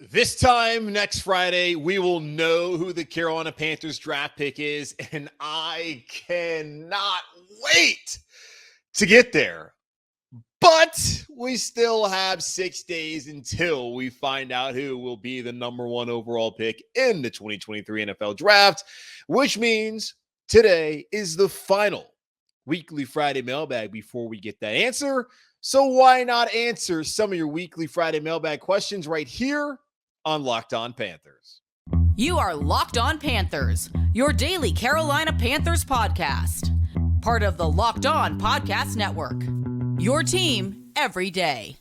This time next Friday, we will know who the Carolina Panthers draft pick is, and I cannot wait to get there. But we still have 6 days until we find out who will be the number one overall pick in the 2023 NFL draft, which means today is the final Weekly Friday Mailbag before we get that answer. So why not answer some of your Weekly Friday Mailbag questions right here on Locked On Panthers? You are Locked On Panthers, your daily Carolina Panthers podcast. Part of the Locked On Podcast Network. Your team every day.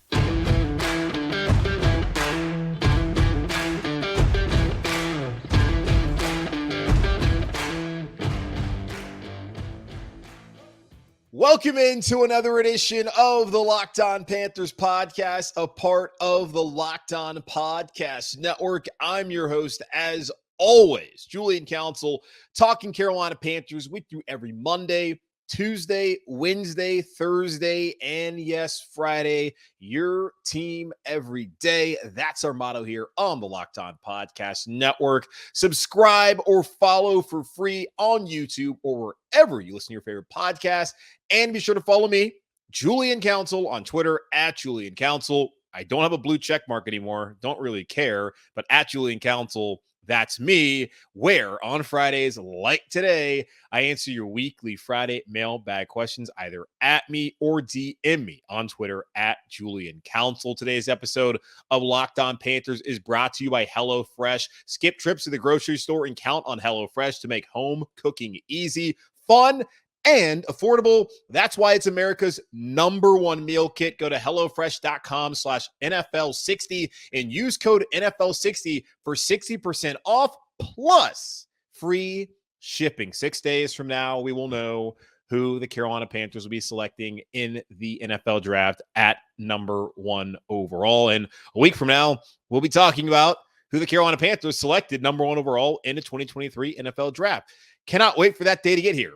Welcome into another edition of the Locked On Panthers podcast, a part of the Locked On Podcast Network. I'm your host, as always, Julian Council, talking Carolina Panthers with you every Monday, Tuesday, Wednesday, Thursday, and yes, Friday. Your team every day. That's our motto here on the Locked On Podcast Network. Subscribe or follow for free on YouTube or wherever you listen to your favorite podcast. And be sure to follow me, Julian Council, on Twitter at Julian Council. I don't have a blue check mark anymore. Don't really care, but at Julian Council, that's me, where on Fridays like today, I answer your weekly Friday mailbag questions either at me or DM me on Twitter at Julian Council. Today's episode of Locked On Panthers is brought to you by HelloFresh. Skip trips to the grocery store and count on HelloFresh to make home cooking easy, fun, and affordable. That's why it's America's #1 meal kit. Go to HelloFresh.com/NFL60 and use code NFL60 for 60% off plus free shipping. 6 days from now, we will know who the Carolina Panthers will be selecting in the NFL draft at #1 overall. And a week from now, we'll be talking about who the Carolina Panthers selected #1 overall in the 2023 NFL draft. Cannot wait for that day to get here.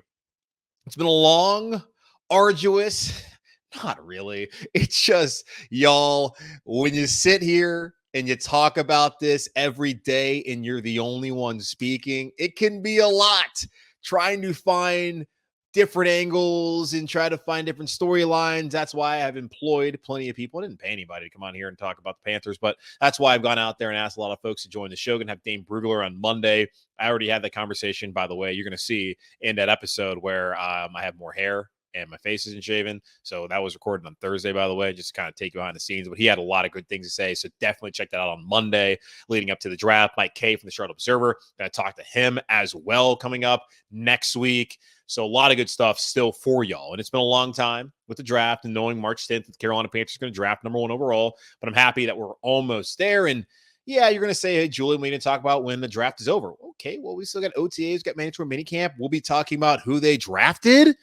It's been a long, arduous, not really. It's just, y'all, when you sit here and you talk about this every day and you're the only one speaking, it can be a lot trying to find different angles and try to find different storylines. That's why I've employed plenty of people. I didn't pay anybody to come on here and talk about the Panthers, but that's why I've gone out there and asked a lot of folks to join the show. Going to have Dane Brugler on Monday. I already had that conversation, by the way. You're going to see in that episode where I have more hair and my face isn't shaven. So that was recorded on Thursday, by the way, just to kind of take you behind the scenes. But he had a lot of good things to say. So definitely check that out on Monday leading up to the draft. Mike Kay from the Charlotte Observer. Going to talk to him as well coming up next week. So a lot of good stuff still for y'all. And it's been a long time with the draft and knowing March 10th, the Carolina Panthers are going to draft #1 overall. But I'm happy that we're almost there. And yeah, you're going to say, hey, Julian, we need to talk about when the draft is over. Okay, well, we still got OTAs, got mandatory minicamp. We'll be talking about who they drafted.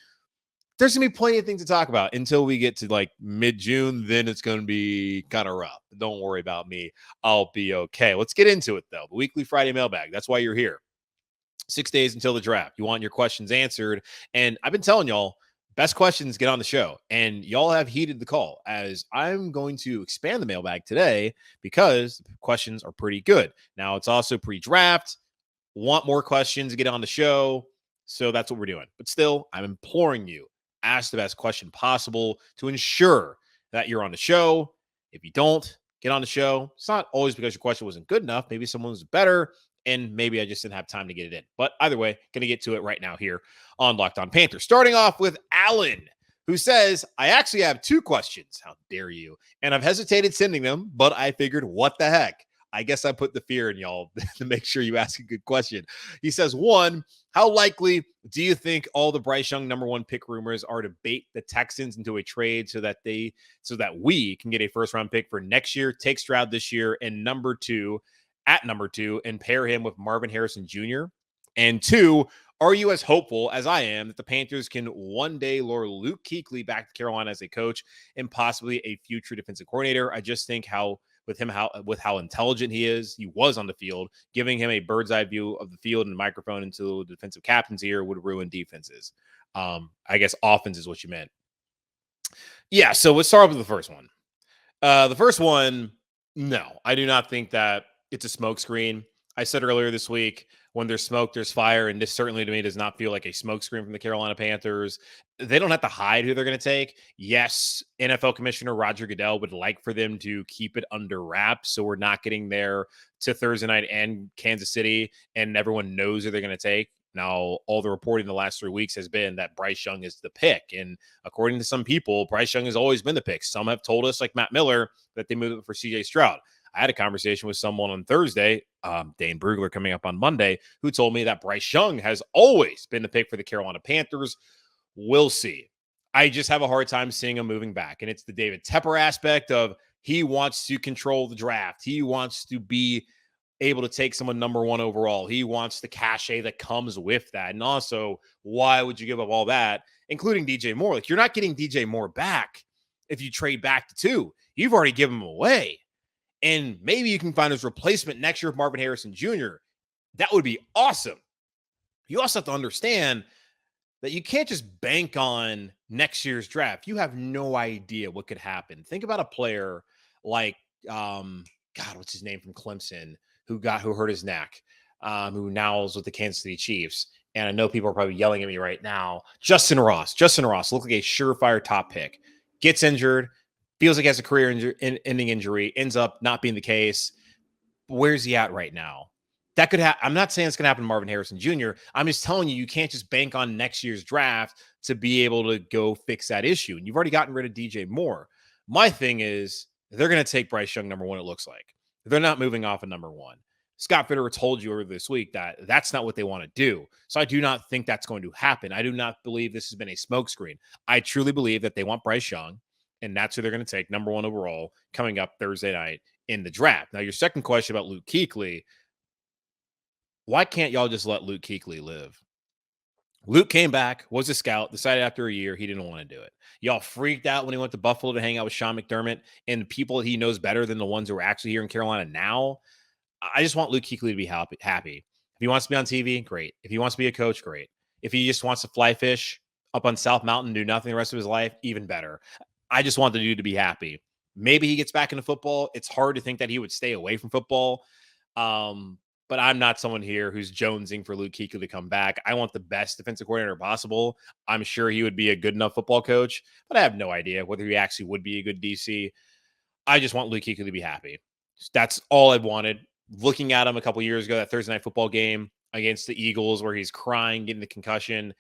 There's going to be plenty of things to talk about until we get to like mid-June. Then it's going to be kind of rough. Don't worry about me. I'll be okay. Let's get into it, though. The Weekly Friday Mailbag. That's why you're here. 6 days until the draft. You want your questions answered. And I've been telling y'all, best questions get on the show. And y'all have heeded the call, as I'm going to expand the mailbag today because the questions are pretty good. Now, it's also pre-draft. Want more questions to get on the show. So that's what we're doing. But still, I'm imploring you, ask the best question possible to ensure that you're on the show. If you don't get on the show, it's not always because your question wasn't good enough. Maybe someone was better, and maybe I just didn't have time to get it in. But either way, going to get to it right now here on Locked On Panthers. Starting off with Alan, who says, I actually have 2 questions. How dare you? And I've hesitated sending them, but I figured, what the heck? I guess I put the fear in y'all to make sure you ask a good question. He says, 1, how likely do you think all the Bryce Young #1 pick rumors are to bait the Texans into a trade so that we can get a first-round pick for next year, take Stroud this year, and number 2, and pair him with Marvin Harrison Jr.? And 2, are you as hopeful as I am that the Panthers can one day lure Luke Kuechly back to Carolina as a coach and possibly a future defensive coordinator? I just think how intelligent he was on the field, giving him a bird's eye view of the field and microphone into the defensive captain's ear would ruin defenses. I guess offense is what you meant. Yeah, so let's start with the first one. The first one, No, I do not think that it's a smokescreen. I said earlier this week, when there's smoke, there's fire. And this certainly to me does not feel like a smokescreen from the Carolina Panthers. They don't have to hide who they're going to take. Yes, NFL Commissioner Roger Goodell would like for them to keep it under wraps. So we're not getting there to Thursday night and Kansas City, and everyone knows who they're going to take. Now, all the reporting the last 3 weeks has been that Bryce Young is the pick. And according to some people, Bryce Young has always been the pick. Some have told us, like Matt Miller, that they moved it for CJ Stroud. I had a conversation with someone on Thursday, Dane Brugler coming up on Monday, who told me that Bryce Young has always been the pick for the Carolina Panthers. We'll see. I just have a hard time seeing him moving back. And it's the David Tepper aspect of he wants to control the draft. He wants to be able to take someone number 1 overall. He wants the cachet that comes with that. And also, why would you give up all that, including DJ Moore? Like, you're not getting DJ Moore back if you trade back to 2. You've already given him away. And maybe you can find his replacement next year with Marvin Harrison Jr. That would be awesome. You also have to understand that you can't just bank on next year's draft. You have no idea what could happen. Think about a player like, what's his name from Clemson, who hurt his neck, who now is with the Kansas City Chiefs. And I know people are probably yelling at me right now. Justin Ross looked like a surefire top pick. Gets injured, feels like he has a career-ending injury, ends up not being the case. Where's he at right now? That could happen. I'm not saying it's going to happen to Marvin Harrison Jr. I'm just telling you can't just bank on next year's draft to be able to go fix that issue. And you've already gotten rid of DJ Moore. My thing is they're going to take Bryce Young number 1, it looks like. They're not moving off of number 1. Scott Fitterer told you earlier this week that that's not what they want to do. So I do not think that's going to happen. I do not believe this has been a smokescreen. I truly believe that they want Bryce Young, and that's who they're going to take number 1 overall coming up Thursday night in the draft. Now, your second question about Luke Kuechly, why can't y'all just let Luke Kuechly live? Luke came back, was a scout, decided after a year he didn't want to do it. Y'all freaked out when he went to Buffalo to hang out with Sean McDermott and people he knows better than the ones who are actually here in Carolina now. I just want Luke Kuechly to be happy. If he wants to be on TV, great. If he wants to be a coach, great. If he just wants to fly fish up on South Mountain, do nothing the rest of his life, even better. I just want the dude to be happy. Maybe he gets back into football. It's hard to think that he would stay away from football. But I'm not someone here who's jonesing for Luke Kuechly to come back. I want the best defensive coordinator possible. I'm sure he would be a good enough football coach, but I have no idea whether he actually would be a good DC. I just want Luke Kuechly to be happy. That's all I wanted. Looking at him a couple years ago, that Thursday night football game against the Eagles where he's crying, getting the concussion,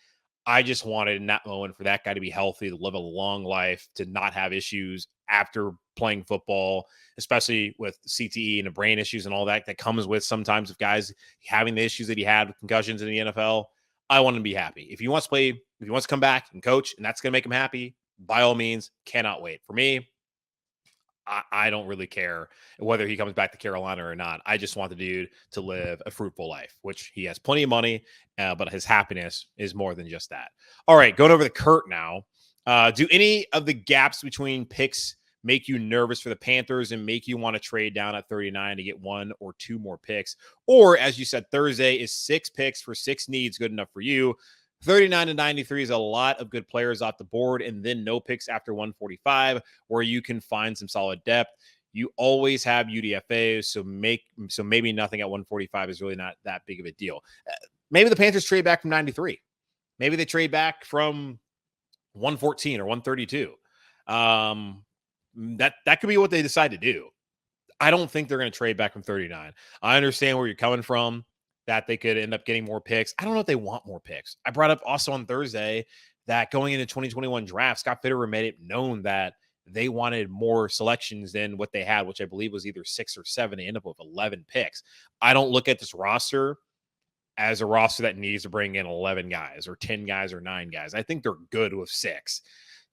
I just wanted in that moment for that guy to be healthy, to live a long life, to not have issues after playing football, especially with CTE and the brain issues and all that comes with sometimes of guys having the issues that he had with concussions in the NFL. I want him to be happy. If he wants to play, if he wants to come back and coach, and that's going to make him happy, by all means, cannot wait. For me, I don't really care whether he comes back to Carolina or not. I just want the dude to live a fruitful life, which he has plenty of money, but his happiness is more than just that. All right, going over the Kurt now. Do any of the gaps between picks make you nervous for the Panthers and make you want to trade down at 39 to get 1 or 2 more picks? Or, as you said, Thursday, is 6 picks for 6 needs good enough for you? 39 to 93 is a lot of good players off the board, and then no picks after 145 where you can find some solid depth. You always have UDFAs, so maybe nothing at 145 is really not that big of a deal. Maybe the Panthers trade back from 93. Maybe they trade back from 114 or 132. That could be what they decide to do. I don't think they're going to trade back from 39. I understand where you're coming from, that they could end up getting more picks. I don't know if they want more picks. I brought up also on Thursday that going into 2021 draft, Scott Fitterer made it known that they wanted more selections than what they had, which I believe was either 6 or 7. They end up with 11 picks. I don't look at this roster as a roster that needs to bring in 11 guys or 10 guys or 9 guys. I think they're good with 6.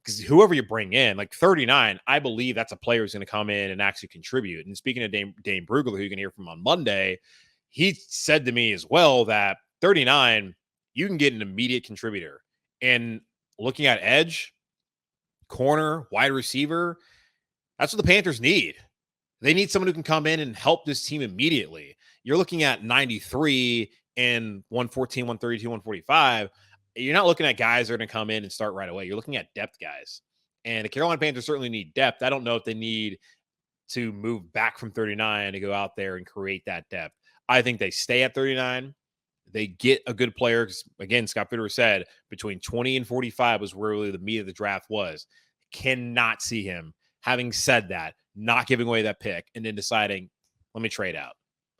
Because whoever you bring in, like 39, I believe that's a player who's going to come in and actually contribute. And speaking of Dane Brugler, who you can hear from on Monday, he said to me as well that 39, you can get an immediate contributor. And looking at edge, corner, wide receiver, that's what the Panthers need. They need someone who can come in and help this team immediately. You're looking at 93 and 114, 132, 145. You're not looking at guys that are going to come in and start right away. You're looking at depth guys. And the Carolina Panthers certainly need depth. I don't know if they need to move back from 39 to go out there and create that depth. I think they stay at 39. They get a good player. Again, Scott Fitterer said between 20 and 45 was where really the meat of the draft was. Cannot see him, having said that, not giving away that pick and then deciding, let me trade out.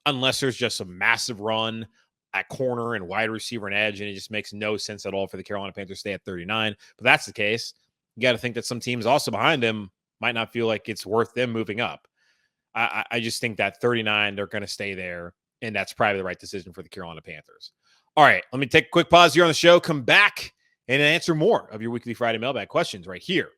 Unless there's just a massive run at corner and wide receiver and edge, and it just makes no sense at all for the Carolina Panthers to stay at 39. But that's the case. You got to think that some teams also behind him might not feel like it's worth them moving up. I just think that 39, they're going to stay there, and that's probably the right decision for the Carolina Panthers. All right, let me take a quick pause here on the show, come back, and answer more of your Weekly Friday Mailbag questions right here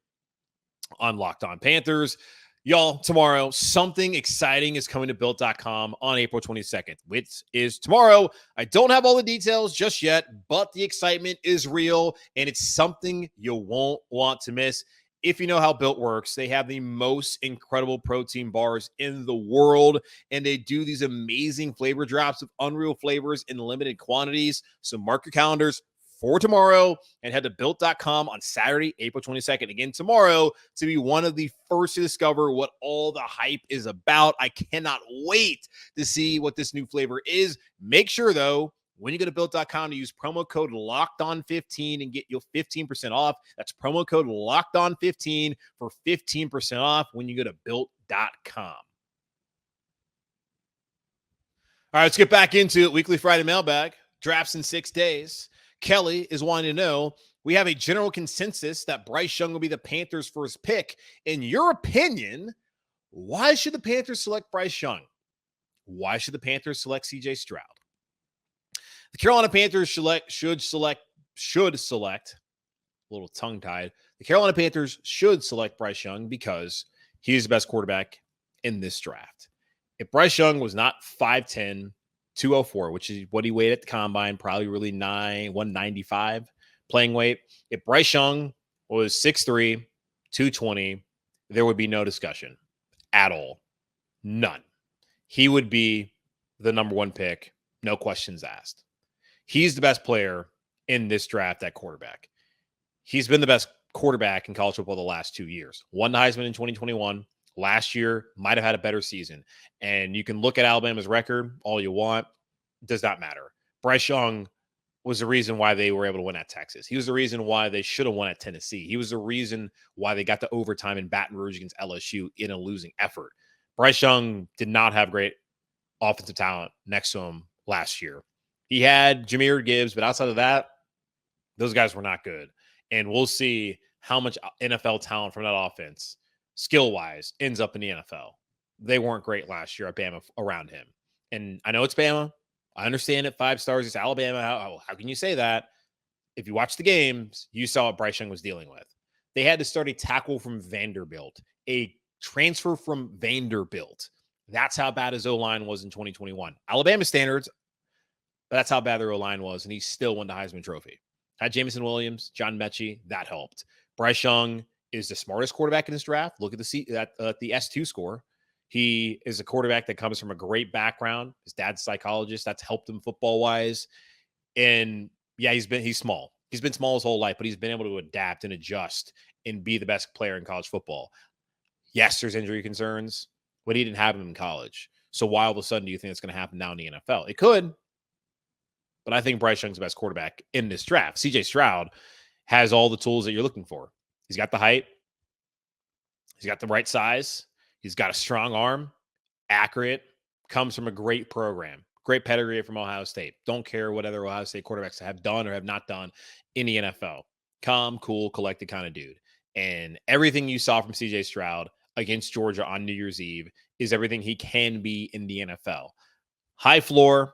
on Locked On Panthers. Y'all, tomorrow, something exciting is coming to Built.com on April 22nd, which is tomorrow. I don't have all the details just yet, but the excitement is real, and it's something you won't want to miss. If you know how Built works, they have the most incredible protein bars in the world, and they do these amazing flavor drops of unreal flavors in limited quantities. So mark your calendars for tomorrow and head to Built.com on Saturday, April 22nd. Again, tomorrow, to be one of the first to discover what all the hype is about. I cannot wait to see what this new flavor is. Make sure, though, when you go to Built.com to use promo code LOCKEDON15 and get your 15% off. That's promo code LOCKEDON15 for 15% off when you go to Built.com. All right, let's get back into it. Weekly Friday Mailbag. Drafts in 6 days. Kelly is wanting to know, we have a general consensus that Bryce Young will be the Panthers' first pick. In your opinion, why should the Panthers select Bryce Young? Why should the Panthers select CJ Stroud? The Carolina Panthers should select, a little tongue-tied. The Carolina Panthers should select Bryce Young because he's the best quarterback in this draft. If Bryce Young was not 5'10", 204, which is what he weighed at the combine, probably really 195 playing weight. If Bryce Young was 6'3", 220, there would be no discussion at all. None. He would be the number one pick, no questions asked. He's the best player in this draft at quarterback. He's been the best quarterback in college football the last 2 years. Won the Heisman in 2021. Last year, might have had a better season. And you can look at Alabama's record all you want. It does not matter. Bryce Young was the reason why they were able to win at Texas. He was the reason why they should have won at Tennessee. He was the reason why they got to overtime in Baton Rouge against LSU in a losing effort. Bryce Young did not have great offensive talent next to him last year. He had Jahmyr Gibbs, but outside of that, those guys were not good. And we'll see how much NFL talent from that offense, skill-wise, ends up in the NFL. They weren't great last year at Bama around him. And I know it's Bama. I understand it. 5 stars. It's Alabama. How can you say that? If you watch the games, you saw what Bryce Young was dealing with. They had to start a tackle from Vanderbilt, a transfer from Vanderbilt. That's how bad his O-line was in 2021. Alabama standards, but that's how bad their O-line was, and he still won the Heisman Trophy. Had Jamison Williams, John Mechie, that helped. Bryce Young is the smartest quarterback in this draft. Look at the S2 score. He is a quarterback that comes from a great background. His dad's a psychologist. That's helped him football-wise. And, yeah, he's small. He's been small his whole life, but he's been able to adapt and adjust and be the best player in college football. Yes, there's injury concerns, but he didn't have them in college. So why all of a sudden do you think it's going to happen now in the NFL? It could, but I think Bryce Young's the best quarterback in this draft. CJ Stroud has all the tools that you're looking for. He's got the height. He's got the right size. He's got a strong arm, accurate, comes from a great program, great pedigree from Ohio State. Don't care what other Ohio State quarterbacks have done or have not done in the NFL. Calm, cool, collected kind of dude. And everything you saw from CJ Stroud against Georgia on New Year's Eve is everything he can be in the NFL. High floor,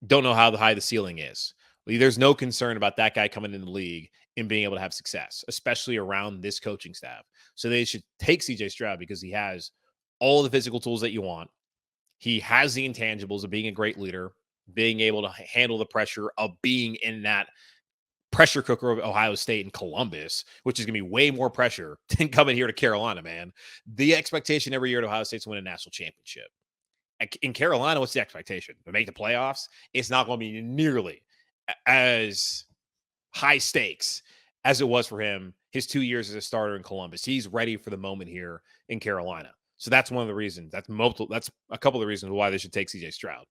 don't know how high the ceiling is. There's no concern about that guy coming in the league and being able to have success, especially around this coaching staff. So they should take CJ Stroud because he has all the physical tools that you want. He has the intangibles of being a great leader, being able to handle the pressure of being in that pressure cooker of Ohio State and Columbus, which is going to be way more pressure than coming here to Carolina, man. The expectation every year at Ohio State is to win a national championship. In Carolina, what's the expectation? To make the playoffs? It's not going to be nearly as high stakes as it was for him his 2 years as a starter in Columbus. He's ready for the moment here in Carolina. So that's one of the reasons. That's a couple of the reasons why they should take CJ Stroud,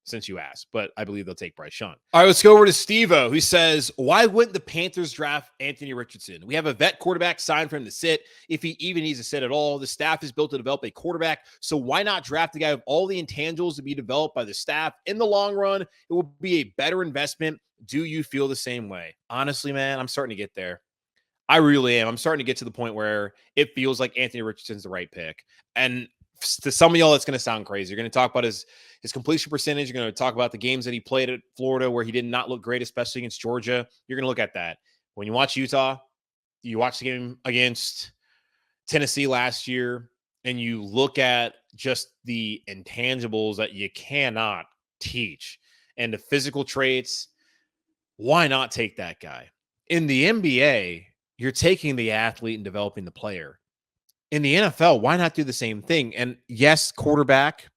since you asked. But I believe they'll take Bryce Young. All right, let's go over to Steve-O, who says, why wouldn't the Panthers draft Anthony Richardson? We have a vet quarterback signed for him to sit, if he even needs to sit at all. The staff is built to develop a quarterback, so why not draft a guy with all the intangibles to be developed by the staff? In the long run, it will be a better investment. Do you feel the same way? Honestly, man, I'm starting to get there. I really am. I'm starting to get to the point where it feels like Anthony Richardson's the right pick. And to some of y'all, it's going to sound crazy. You're going to talk about his completion percentage. You're going to talk about the games that he played at Florida where he did not look great, especially against Georgia. You're going to look at that. When you watch Utah, you watch the game against Tennessee last year, and you look at just the intangibles that you cannot teach and the physical traits, why not take that guy? In the NBA, you're taking the athlete and developing the player. In the NFL, why not do the same thing? And yes, quarterback,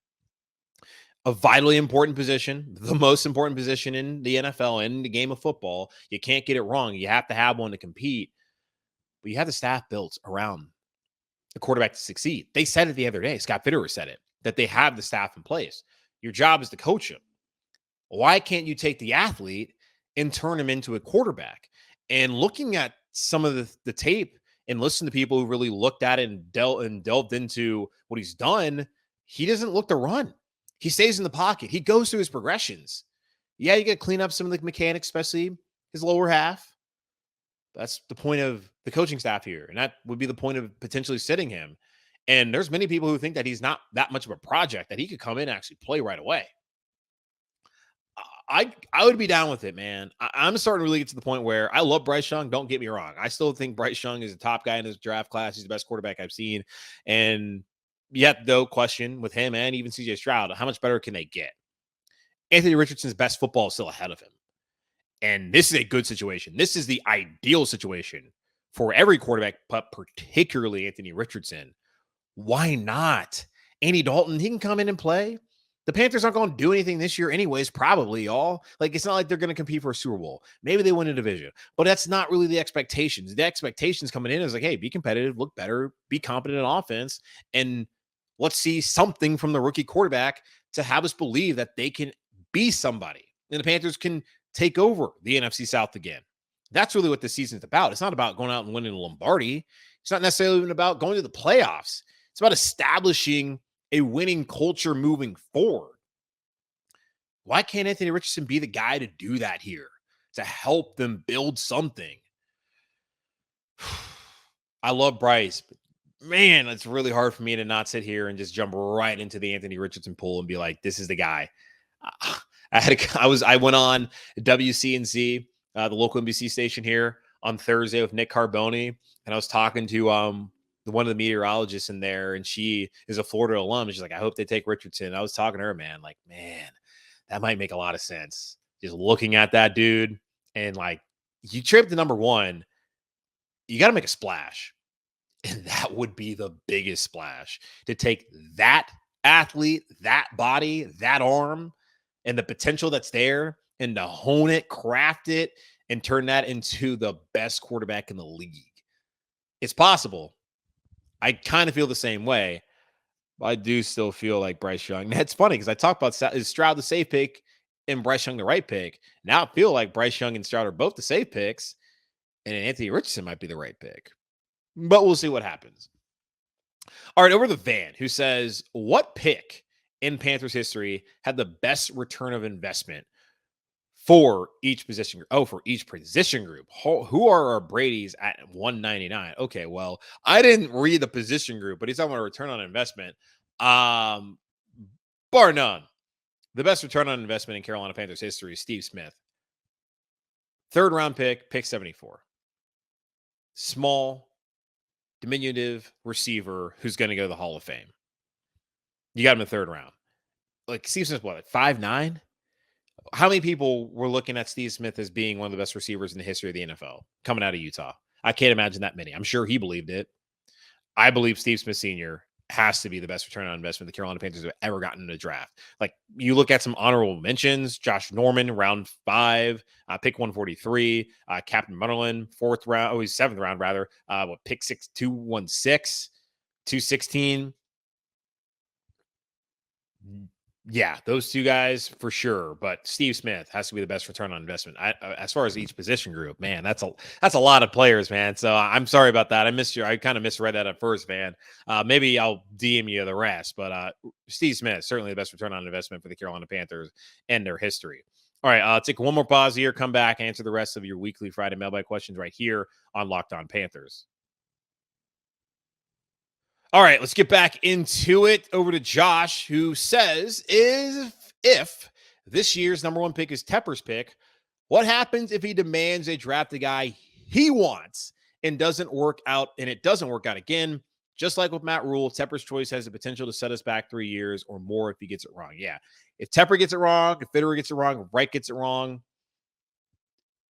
a vitally important position, the most important position in the NFL, in the game of football. You can't get it wrong. You have to have one to compete. But you have the staff built around the quarterback to succeed. They said it the other day. Scott Fitterer said it, that they have the staff in place. Your job is to coach him. Why can't you take the athlete and turn him into a quarterback? And looking at some of the tape and listen to people who really looked at it and delved into what he's done, he doesn't look to run. He stays in the pocket. He goes through his progressions. Yeah, you got to clean up some of the mechanics, especially his lower half. That's the point of the coaching staff here. And that would be the point of potentially sitting him. And there's many people who think that he's not that much of a project, that he could come in and actually play right away. I would be down with it, man. I'm starting to really get to the point where I love Bryce Young. Don't get me wrong. I still think Bryce Young is the top guy in his draft class. He's the best quarterback I've seen. And yet, though, question with him and even CJ Stroud, how much better can they get? Anthony Richardson's best football is still ahead of him. And this is a good situation. This is the ideal situation for every quarterback, but particularly Anthony Richardson. Why not? Andy Dalton, he can come in and play. The Panthers aren't going to do anything this year anyways, probably, y'all. Like, it's not like they're going to compete for a Super Bowl. Maybe they win a division, but that's not really the expectations. The expectations coming in is like, hey, be competitive, look better, be competent in offense, and let's see something from the rookie quarterback to have us believe that they can be somebody. And the Panthers can take over the NFC South again. That's really what this season's about. It's not about going out and winning the Lombardi. It's not necessarily even about going to the playoffs. It's about establishing a winning culture moving forward. Why can't Anthony Richardson be the guy to do that here, to help them build something? I love Bryce, but man, it's really hard for me to not sit here and just jump right into the Anthony Richardson pool and be like, this is the guy. I went on WCNC, the local NBC station here on Thursday with Nick Carboni, and I was talking to one of the meteorologists in there, and she is a Florida alum. And she's like, I hope they take Richardson. I was talking to her, man, like, man, that might make a lot of sense. Just looking at that dude, and like, you trade the number one, you got to make a splash. And that would be the biggest splash, to take that athlete, that body, that arm, and the potential that's there, and to hone it, craft it, and turn that into the best quarterback in the league. It's possible. I kind of feel the same way, but I do still feel like Bryce Young. That's funny because I talked about is Stroud the safe pick and Bryce Young the right pick. Now I feel like Bryce Young and Stroud are both the safe picks, and Anthony Richardson might be the right pick. But we'll see what happens. All right, over to Van, who says, what pick in Panthers history had the best return of investment for each position group? Oh, for each position group. Who are our Brady's at 199? Okay, well, I didn't read the position group, but he's talking about a return on investment. Bar none. The best return on investment in Carolina Panthers history is Steve Smith. 3rd round pick 74. Small, diminutive receiver who's going to go to the Hall of Fame. You got him in the 3rd round. Like, Steve Smith, what, like 5'9"? How many people were looking at Steve Smith as being one of the best receivers in the history of the NFL coming out of Utah? I can't imagine that many. I'm sure he believed it. I believe Steve Smith Sr. has to be the best return on investment the Carolina Panthers have ever gotten in a draft. Like, you look at some honorable mentions: Josh Norman, round 5, pick 143, Captain Munnerlyn, 4th round. Oh, he's 7th round rather. Pick 216, 216. Yeah, those two guys for sure. But Steve Smith has to be the best return on investment. As far as each position group, man, that's a lot of players, man. So I'm sorry about that. I kind of misread that at first, man. Maybe I'll DM you the rest. But Steve Smith, certainly the best return on investment for the Carolina Panthers and their history. All right, take one more pause here. Come back, answer the rest of your weekly Friday mailbag questions right here on Locked On Panthers. All right, let's get back into it. Over to Josh, who says, if this year's number one pick is Tepper's pick, what happens if he demands they draft the guy he wants and it doesn't work out again? Just like with Matt Rule, Tepper's choice has the potential to set us back 3 years or more if he gets it wrong. Yeah, if Tepper gets it wrong, if Fitterer gets it wrong, if Wright gets it wrong,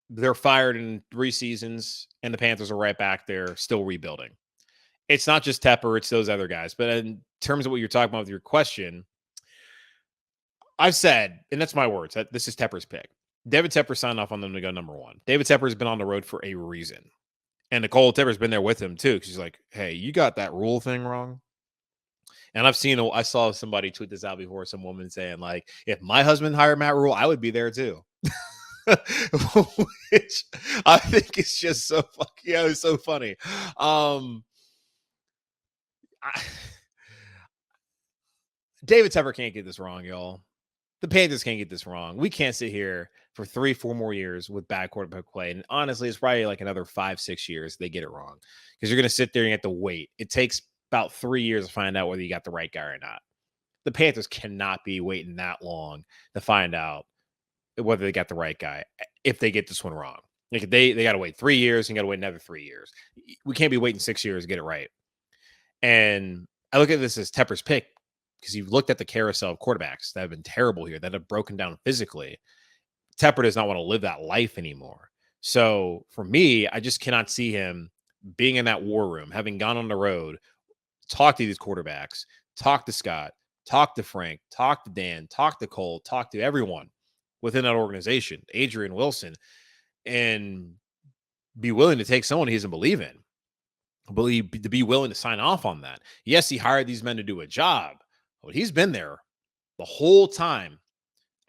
they're fired in 3 seasons, and the Panthers are right back there still rebuilding. It's not just Tepper, it's those other guys. But in terms of what you're talking about with your question, I've said, and that's my words, that this is Tepper's pick. David Tepper signed off on them to go number one. David Tepper has been on the road for a reason. And Nicole Tepper's been there with him too. Because she's like, hey, you got that Rule thing wrong. And I saw somebody tweet this out before, some woman saying, like, if my husband hired Matt Rule, I would be there too. Which I think is just so fucking, it's so funny. David Tepper can't get this wrong, y'all. The Panthers can't get this wrong. We can't sit here for 3-4 more years with bad quarterback play. And honestly, it's probably like another 5-6 years they get it wrong. Because you're going to sit there and you have to wait. It takes about 3 years to find out whether you got the right guy or not. The Panthers cannot be waiting that long to find out whether they got the right guy if they get this one wrong. Like they got to wait 3 years and got to wait another 3 years. We can't be waiting 6 years to get it right. And I look at this as Tepper's pick because you've looked at the carousel of quarterbacks that have been terrible here, that have broken down physically. Tepper does not want to live that life anymore. So for me, I just cannot see him being in that war room, having gone on the road, talk to these quarterbacks, talk to Scott, talk to Frank, talk to Dan, talk to Cole, talk to everyone within that organization, Adrian Wilson, and be willing to take someone he doesn't believe in. To be willing to sign off on that. Yes, he hired these men to do a job, but he's been there the whole time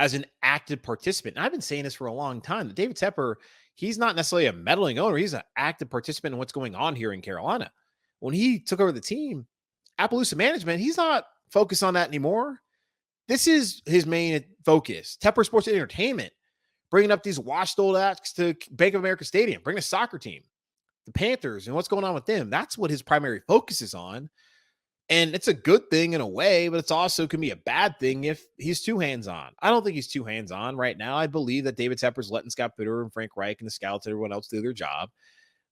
as an active participant. And I've been saying this for a long time. That David Tepper, he's not necessarily a meddling owner. He's an active participant in what's going on here in Carolina. When he took over the team, Appaloosa management, he's not focused on that anymore. This is his main focus. Tepper Sports Entertainment, bringing up these washed old acts to Bank of America Stadium, bring a soccer team. The Panthers and what's going on with them. That's what his primary focus is on. And it's a good thing in a way, but it's also can be a bad thing if he's too hands-on. I don't think he's too hands-on right now. I believe that David Tepper's letting Scott Fitterer and Frank Reich and the scouts and everyone else do their job.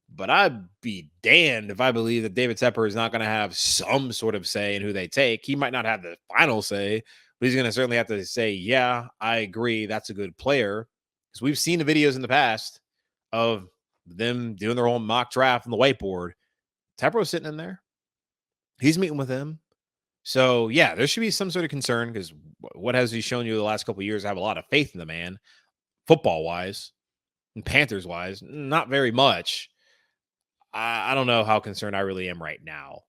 But I'd be damned if I believe that David Tepper is not going to have some sort of say in who they take. He might not have the final say, but he's going to certainly have to say, yeah, I agree. That's a good player. Because we've seen the videos in the past of them doing their own mock draft on the whiteboard. Tepper was sitting in there. He's meeting with him. So, yeah, there should be some sort of concern because what has he shown you the last couple of years? I have a lot of faith in the man, football-wise and Panthers-wise. Not very much. I don't know how concerned I really am right now.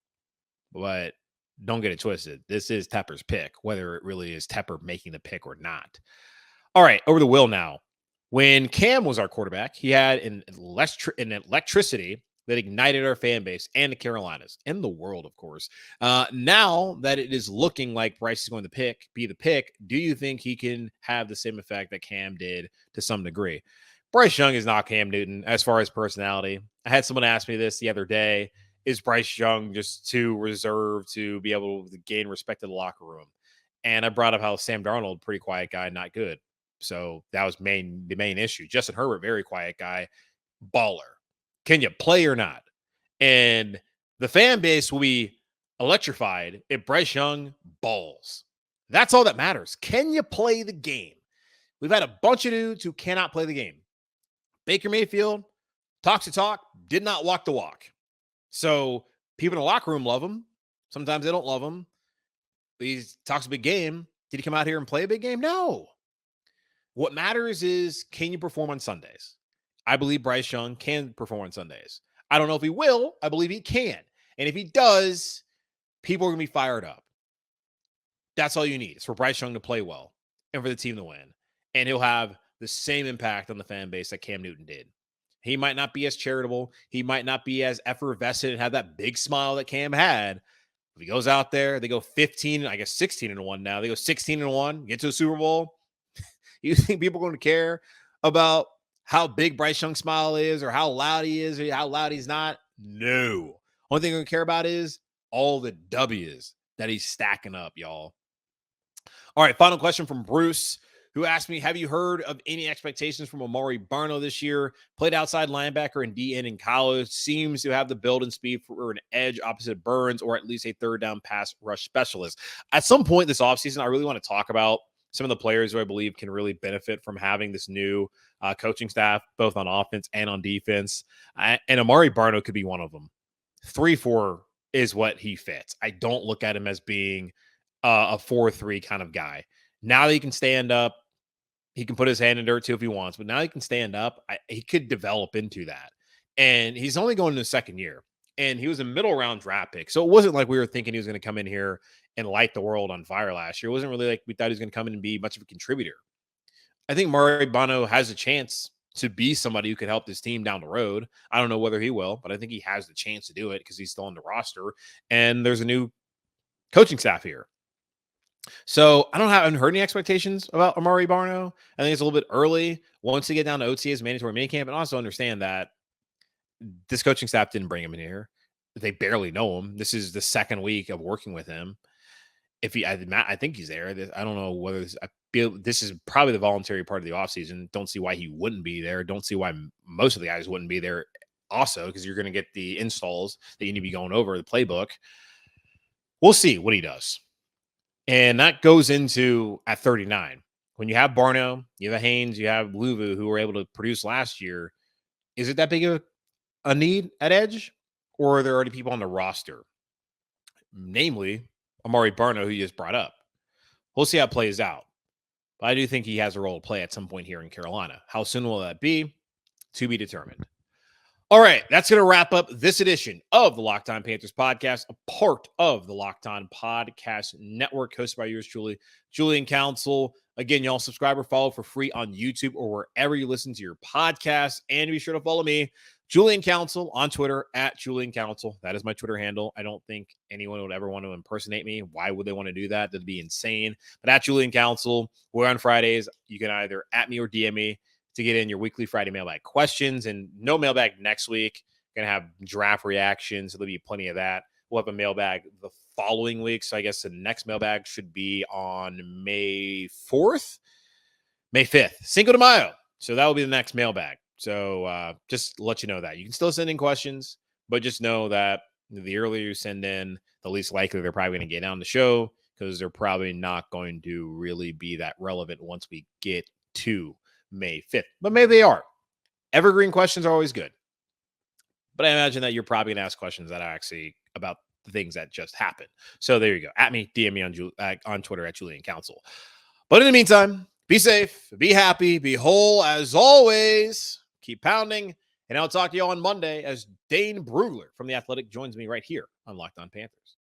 But don't get it twisted. This is Tepper's pick, whether it really is Tepper making the pick or not. All right, over to Will now. When Cam was our quarterback, he had an electricity that ignited our fan base and the Carolinas and the world, of course. Now that it is looking like Bryce is going to be the pick, do you think he can have the same effect that Cam did to some degree? Bryce Young is not Cam Newton as far as personality. I had someone ask me this the other day. Is Bryce Young just too reserved to be able to gain respect in the locker room? And I brought up how Sam Darnold, pretty quiet guy, not good. So that was the main issue. Justin Herbert, very quiet guy, baller. Can you play or not? And the fan base will be electrified if Bryce Young balls. That's all that matters. Can you play the game? We've had a bunch of dudes who cannot play the game. Baker Mayfield talks the talk, did not walk the walk. So people in the locker room love him. Sometimes they don't love him. He talks a big game. Did he come out here and play a big game? No. What matters is, can you perform on Sundays? I believe Bryce Young can perform on Sundays. I don't know if he will. I believe he can. And if he does, people are going to be fired up. That's all you need. It's for Bryce Young to play well and for the team to win. And he'll have the same impact on the fan base that Cam Newton did. He might not be as charitable. He might not be as effervescent and have that big smile that Cam had. If he goes out there, they go 15, I guess 16-1 now. They go 16-1, get to a Super Bowl. You think people are going to care about how big Bryce Young's smile is or how loud he is or how loud he's not? No. Only thing they're going to care about is all the W's that he's stacking up, y'all. All right, final question from Bruce, who asked me, have you heard of any expectations from Amari Barno this year? Played outside linebacker and DN in college. Seems to have the build and speed for an edge opposite Burns or at least a third down pass rush specialist. At some point this offseason, I really want to talk about some of the players who I believe can really benefit from having this new coaching staff, both on offense and on defense. And Amari Barno could be one of them. 3-4 is what he fits. I don't look at him as being a 4-3 kind of guy. Now that he can stand up, he can put his hand in dirt too if he wants, but now he can stand up. He could develop into that. And he's only going to his second year. And he was a middle round draft pick. So it wasn't like we were thinking he was going to come in here and light the world on fire last year. It wasn't really like we thought he was going to come in and be much of a contributor. I think Amari Barno has a chance to be somebody who could help this team down the road. I don't know whether he will, but I think he has the chance to do it because he's still on the roster. And there's a new coaching staff here. So I haven't heard any expectations about Amari Barno. I think it's a little bit early. Once they get down to OTA's mandatory minicamp, and also understand that this coaching staff didn't bring him in here. They barely know him. This is the second week of working with him. I think he's there. I don't know whether I feel this is probably the voluntary part of the offseason. Don't see why he wouldn't be there. Don't see why most of the guys wouldn't be there also, because you're going to get the installs that you need to be going over the playbook. We'll see what he does. And that goes into at 39. When you have Barno, you have Haynes, you have Luvu, who were able to produce last year. Is it that big of a need at edge? Or are there already people on the roster? Namely, Amari Barno, who you just brought up. We'll see how it plays out. But I do think he has a role to play at some point here in Carolina. How soon will that be? To be determined. All right, that's going to wrap up this edition of the Locked On Panthers podcast, a part of the Locked On Podcast Network, hosted by yours truly, Julian Council. Again, y'all subscribe or follow for free on YouTube or wherever you listen to your podcasts. And be sure to follow me, Julian Council, on Twitter, at Julian Council. That is my Twitter handle. I don't think anyone would ever want to impersonate me. Why would they want to do that? That'd be insane. But at Julian Council, we're on Fridays. You can either at me or DM me to get in your weekly Friday mailbag questions. And no mailbag next week. Going to have draft reactions. So there'll be plenty of that. We'll have a mailbag the following week. So I guess the next mailbag should be on May 4th, May 5th, Cinco de Mayo. So that will be the next mailbag. So just let you know that. You can still send in questions, but just know that the earlier you send in, the least likely they're probably going to get on the show, because they're probably not going to really be that relevant once we get to May 5th. But maybe they are. Evergreen questions are always good. But I imagine that you're probably going to ask questions that are actually about the things that just happened. So there you go. At me, DM me on Twitter at Julian Council. But in the meantime, be safe, be happy, be whole as always. Keep pounding. And I'll talk to you on Monday as Dane Brugler from The Athletic joins me right here on Locked On Panthers.